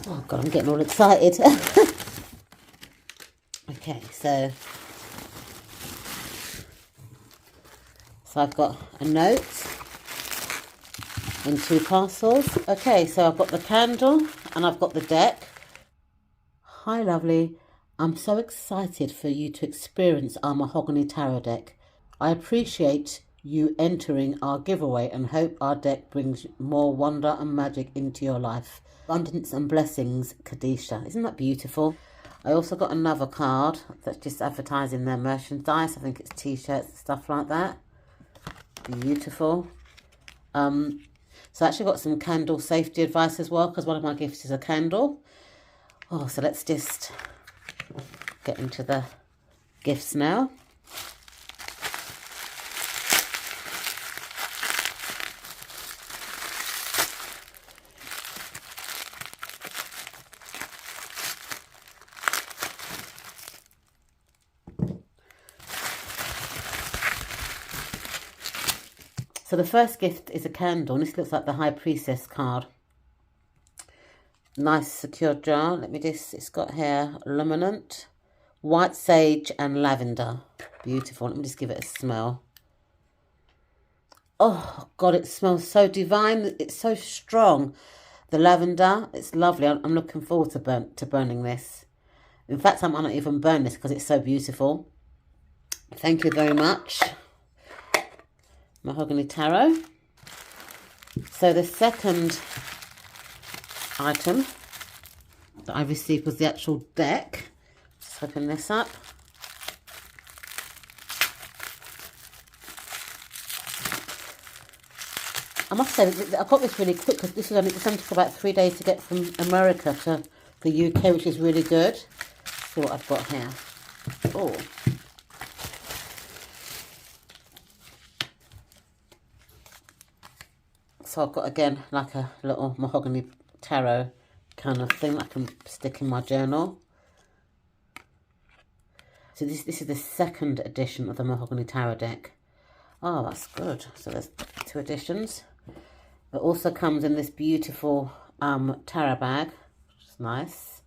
Oh God, I'm getting all excited. Okay, so I've got a note in 2 parcels. Okay, so I've got the candle and I've got the deck. Hi lovely, I'm so excited for you to experience our Mahogany Tarot deck. I appreciate you entering our giveaway and hope our deck brings more wonder and magic into your life. Abundance and blessings, Kadisha. Isn't that beautiful? I also got another card that's just advertising their merchandise. I think it's t-shirts and stuff like that. Beautiful. So I actually got some candle safety advice as well, because one of my gifts is a candle. Oh, so let's just get into the gifts now. So the first gift is a candle, and this looks like the High Priestess card. Nice secure jar. Let me just, it's got here luminant, white sage and lavender. Beautiful. Let me just give it a smell. Oh God, it smells so divine. It's so strong. The lavender, it's lovely. I'm looking forward to burning this. In fact, I might not even burn this because it's so beautiful. Thank you very much, Mahogany Tarot. So the second item that I received was the actual deck. Just open this up. I must say, I got this really quick because this only took about 3 days to get from America to the UK, which is really good. Let's see what I've got here. Oh. So I've got, again, like a little Mahogany Tarot kind of thing I can stick in my journal. So this is the second edition of the Mahogany Tarot deck. Oh, that's good. So there's 2 editions. It also comes in this beautiful tarot bag, which is nice.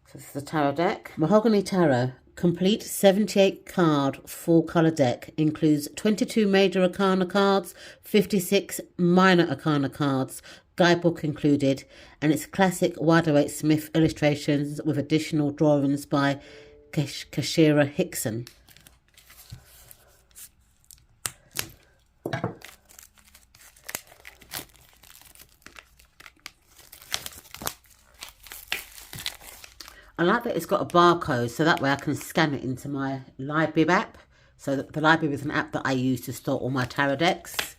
So this is the tarot deck. Mahogany Tarot. Complete 78 card full colour deck includes 22 major arcana cards, 56 minor arcana cards, guidebook included, and it's classic Waterwaite-Smith illustrations with additional drawings by Kashira Hickson. I like that it's got a barcode, so that way I can scan it into my Library app. So the Library is an app that I use to store all my tarot decks.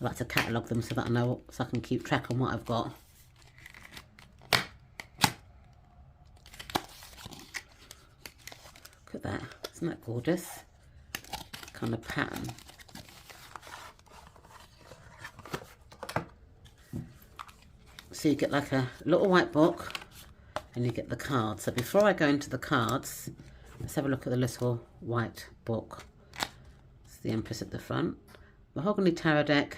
I like to catalogue them so that I know, so I can keep track on what I've got. Look at that, isn't that gorgeous? Kind of pattern. So you get like a little white book. And you get the cards. So before I go into the cards, let's have a look at the little white book. It's the Empress at the front. Mahogany Tarot deck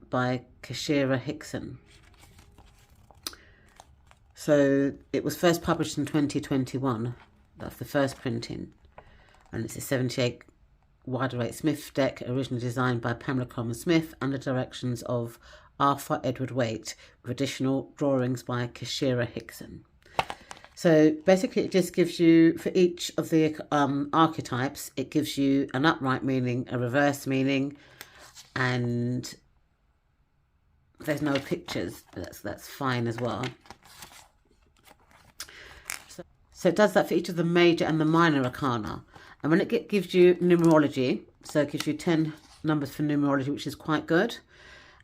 by Kashira Hickson. So it was first published in 2021. That's the first printing. And it's a 78 Waterwaite-Smith deck, originally designed by Pamela Coleman Smith under directions of Arthur Edward Waite, with additional drawings by Kashira Hickson. So basically it just gives you, for each of the archetypes, it gives you an upright meaning, a reverse meaning, and there's no pictures. That's fine as well. So it does that for each of the major and the minor arcana. And when it gives you numerology, so it gives you 10 numbers for numerology, which is quite good.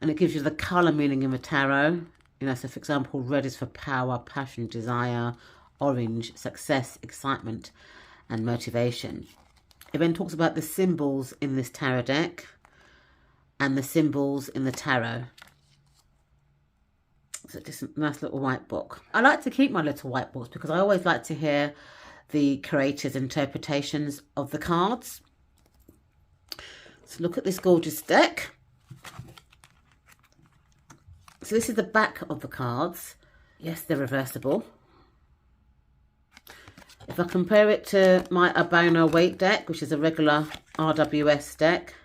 And it gives you the colour meaning in the tarot. You know, so for example, red is for power, passion, desire. Orange, success, excitement, and motivation. It then talks about the symbols in this tarot deck and the symbols in the tarot. So just a nice little white book. I like to keep my little white books because I always like to hear the creator's interpretations of the cards. So look at this gorgeous deck. So this is the back of the cards. Yes, they're reversible. If I compare it to my Abono weight deck, which is a regular RWS deck,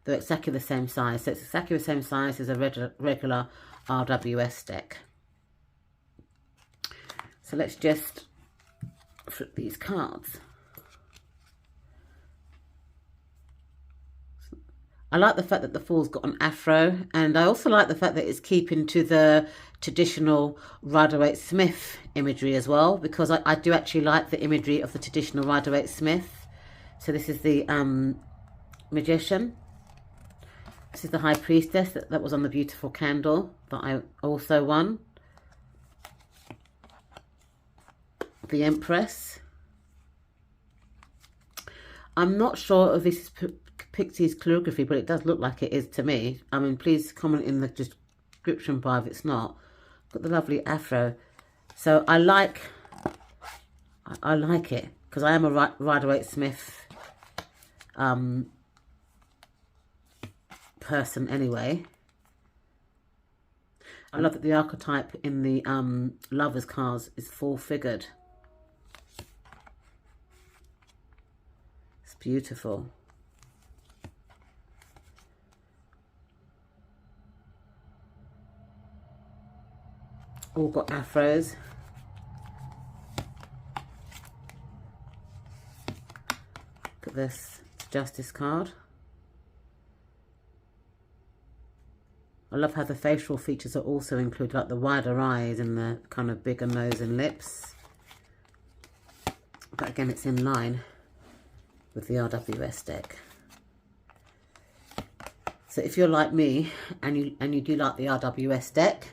they're exactly the same size. So it's exactly the same size as a regular RWS deck. So let's just flip these cards. I like the fact that the Fool's got an afro, and I also like the fact that it's keeping to the traditional Rider-Waite-Smith imagery as well, because I do actually like the imagery of the traditional Rider-Waite-Smith. So this is the Magician. This is the High Priestess that was on the beautiful candle that I also won. The Empress. I'm not sure if this is Pixie's calligraphy, but it does look like it is to me. I mean, please comment in the description bar if it's not. Got the lovely afro. So I like it, because I am a Rider-Waite-Smith person anyway. I love that the archetype in the Lovers cards is full-figured. It's beautiful. All got afros. Look at this Justice card. I love how the facial features are also included, like the wider eyes and the kind of bigger nose and lips. But again, it's in line with the RWS deck. So if you're like me and you do like the RWS deck,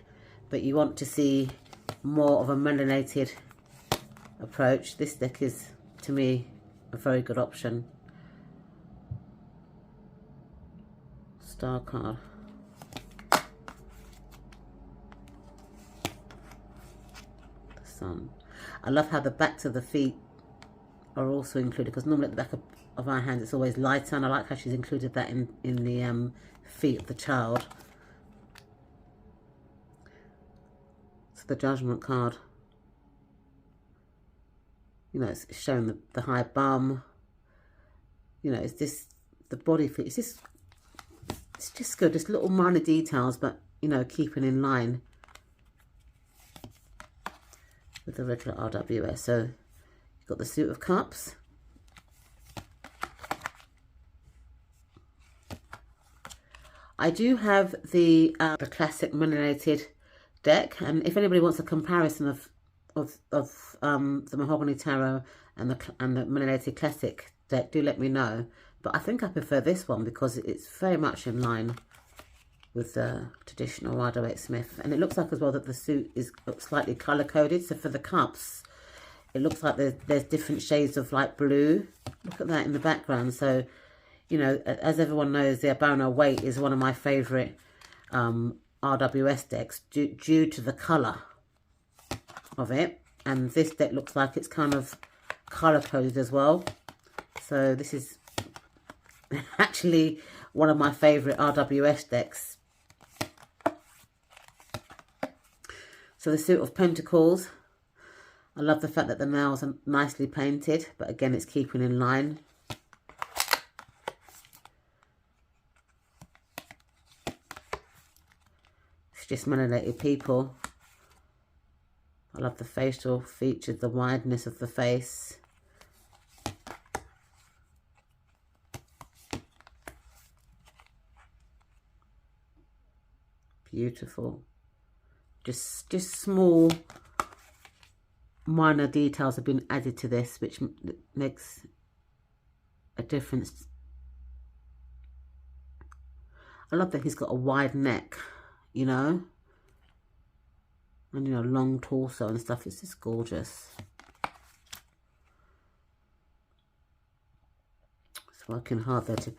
but you want to see more of a melanated approach, this deck is, to me, a very good option. Star card. The Sun. I love how the backs of the feet are also included, because normally at the back of our hands it's always lighter, and I like how she's included that in the feet of the child. The Judgment card, you know, it's showing the high bum, you know, it's this, the body fit, it's just good, just little minor details, but, you know, keeping in line with the regular RWS. So you've got the Suit of Cups, I do have the classic melanated deck, and if anybody wants a comparison of the Mahogany Tarot and the melanated classic deck, do let me know. But I think I prefer this one because it's very much in line with the traditional Rider-Waite-Smith, and it looks like as well that the suit is slightly color coded. So for the cups, it looks like there's different shades of light blue. Look at that in the background. So, you know, as everyone knows, the Abono Weight is one of my favorite RWS decks due to the colour of it, and this deck looks like it's kind of colour coded as well. So this is actually one of my favourite RWS decks. So the Suit of Pentacles, I love the fact that the nails are nicely painted, but again it's keeping in line. Just melanated people. I love the facial features, the wideness of the face. Beautiful. Just small minor details have been added to this, which makes a difference. I love that he's got a wide neck, you know, and, you know, long torso and stuff. It's just gorgeous. He's working hard there to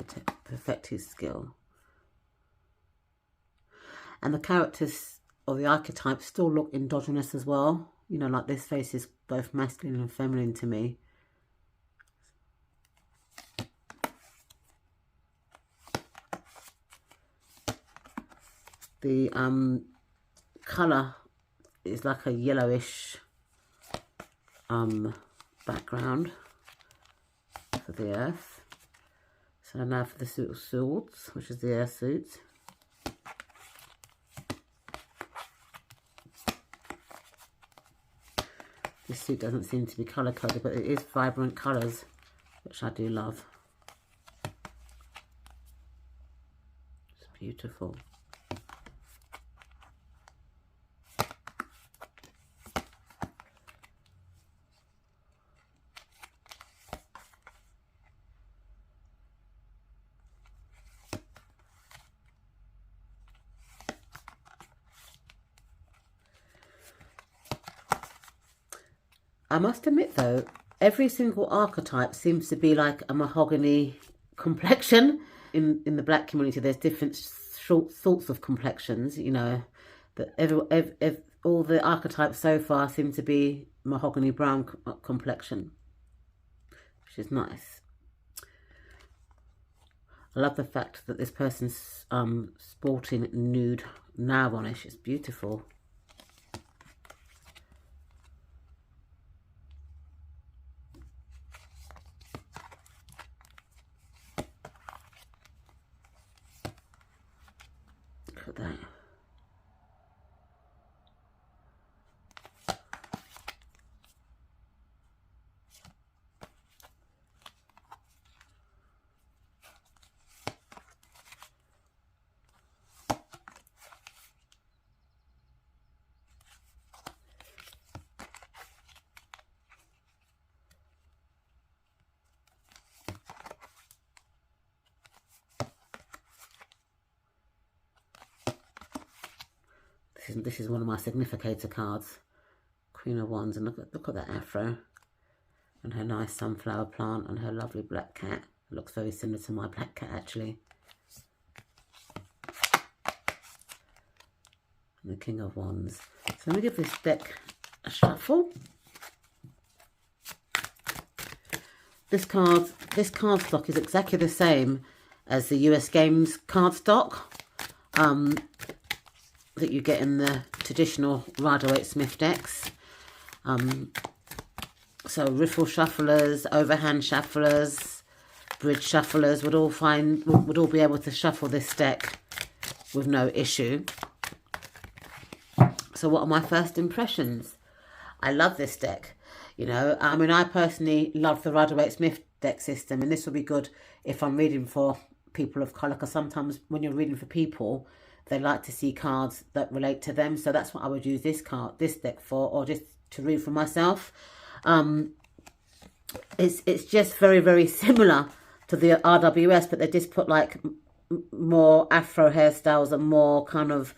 perfect his skill. And the characters or the archetypes still look endogenous as well. You know, like this face is both masculine and feminine to me. The colour is like a yellowish background for the earth. So now for the suit of swords, which is the earth suit. This suit doesn't seem to be colour coded, but it is vibrant colours, which I do love. It's beautiful. I must admit though, every single archetype seems to be like a mahogany complexion. In the black community, there's different sorts of complexions, you know, but all the archetypes so far seem to be mahogany brown complexion, which is nice. I love the fact that this person's sporting nude nail varnish. It's beautiful. Look at that. This is one of my significator cards, Queen of Wands, and look at that afro, and her nice sunflower plant, and her lovely black cat. It looks very similar to my black cat actually. And the King of Wands. So let me give this deck a shuffle. This cardstock is exactly the same as the US Games cardstock. That you get in the traditional Rider-Waite-Smith decks. So riffle shufflers, overhand shufflers, bridge shufflers would all be able to shuffle this deck with no issue. So what are my first impressions? I love this deck. You know, I mean, I personally love the Rider-Waite-Smith deck system, and this will be good if I'm reading for people of colour, because sometimes when you're reading for people, they like to see cards that relate to them. So that's what I would use this deck for, or just to read for myself. It's just very, very similar to the RWS, but they just put like more afro hairstyles and more kind of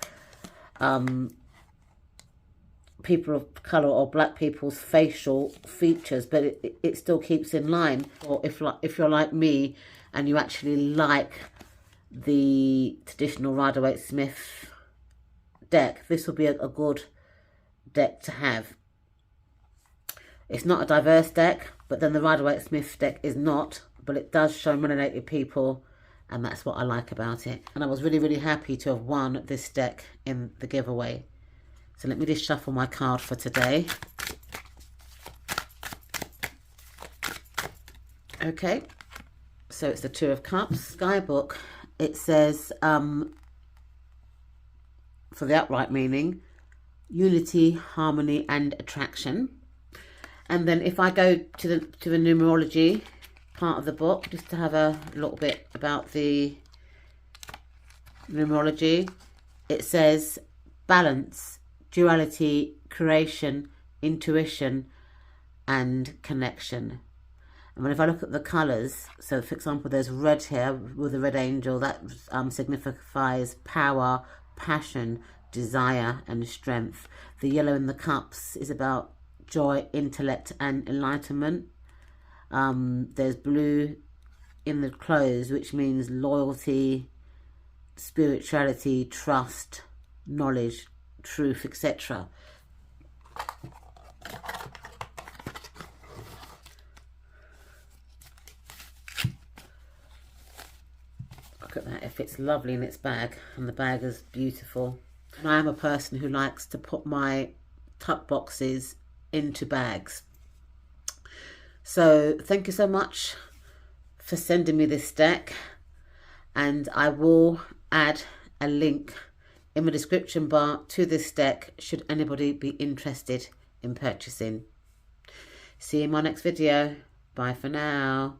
people of colour or black people's facial features, but it still keeps in line. Or if you're like me and you actually like the traditional Rider-Waite-Smith deck, this will be a good deck to have. It's not a diverse deck, but then the Rider-Waite-Smith deck is not, but it does show melanated people, and that's what I like about it. And I was really, really happy to have won this deck in the giveaway. So let me just shuffle my card for today. Okay, so it's the Two of Cups. Guidebook. It says, for the upright meaning, unity, harmony, and attraction. And then if I go to the numerology part of the book, just to have a little bit about the numerology, it says balance, duality, creation, intuition, and connection. And if I look at the colours, so for example, there's red here with a red angel, that signifies power, passion, desire, and strength. The yellow in the cups is about joy, intellect, and enlightenment. There's blue in the clothes, which means loyalty, spirituality, trust, knowledge, truth, etc. that. It fits lovely in its bag, and the bag is beautiful. And I am a person who likes to put my tuck boxes into bags. So thank you so much for sending me this deck, and I will add a link in the description bar to this deck should anybody be interested in purchasing. See you in my next video. Bye for now.